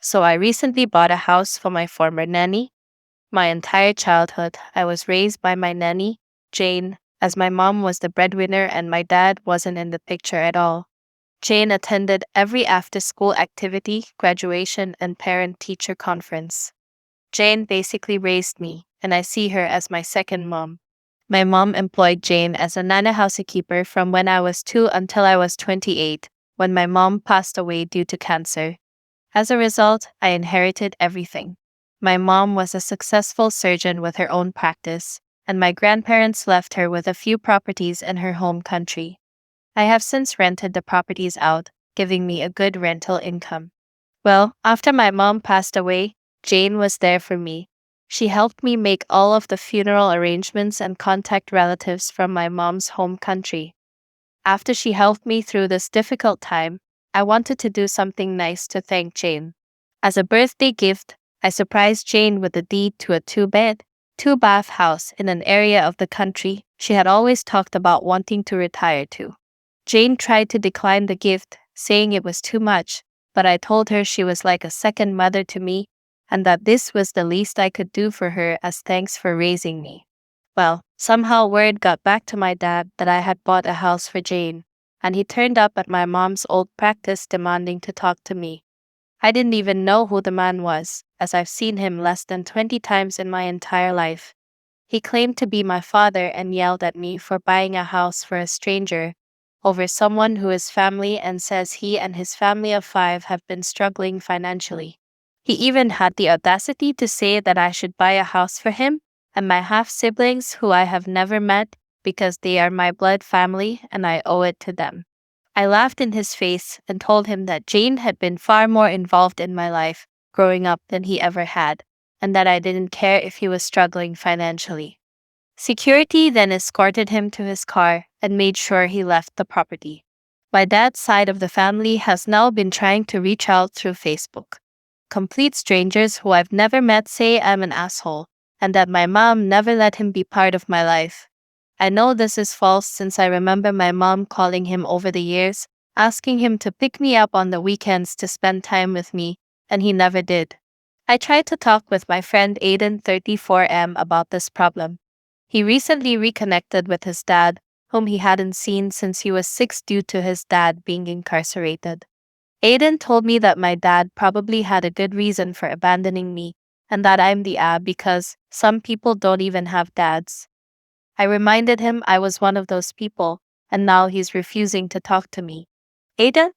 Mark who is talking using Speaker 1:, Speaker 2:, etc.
Speaker 1: So I recently bought a house for my former nanny. My entire childhood, I was raised by my nanny, Jane, as my mom was the breadwinner and my dad wasn't in the picture at all. Jane attended every after school activity, graduation, and parent teacher conference. Jane basically raised me, and I see her as my second mom. My mom employed Jane as a Nana housekeeper from when I was 2 until I was 28, when my mom passed away due to cancer. As a result, I inherited everything. My mom was a successful surgeon with her own practice, and my grandparents left her with a few properties in her home country. I have since rented the properties out, giving me a good rental income. Well, after my mom passed away, Jane was there for me. She helped me make all of the funeral arrangements and contact relatives from my mom's home country. After she helped me through this difficult time, I wanted to do something nice to thank Jane. As a birthday gift, I surprised Jane with a deed to a 2-bed, 2-bath house in an area of the country she had always talked about wanting to retire to. Jane tried to decline the gift, saying it was too much, but I told her she was like a second mother to me and that this was the least I could do for her as thanks for raising me. Well, somehow word got back to my dad that I had bought a house for Jane, and he turned up at my mom's old practice demanding to talk to me. I didn't even know who the man was, as I've seen him less than 20 times in my entire life. He claimed to be my father and yelled at me for buying a house for a stranger over someone who is family and says he and his family of 5 have been struggling financially. He even had the audacity to say that I should buy a house for him and my half siblings who I have never met because they are my blood family and I owe it to them. I laughed in his face and told him that Jane had been far more involved in my life growing up than he ever had, and that I didn't care if he was struggling financially. Security then escorted him to his car and made sure he left the property. My dad's side of the family has now been trying to reach out through Facebook. Complete strangers who I've never met say I'm an asshole and that my mom never let him be part of my life. I know this is false since I remember my mom calling him over the years, asking him to pick me up on the weekends to spend time with me, and he never did. I tried to talk with my friend Aiden 34M about this problem. He recently reconnected with his dad, whom he hadn't seen since he was 6 due to his dad being incarcerated. Aiden told me that my dad probably had a good reason for abandoning me, and that I'm the because some people don't even have dads. I reminded him I was one of those people, and now he's refusing to talk to me. Aiden,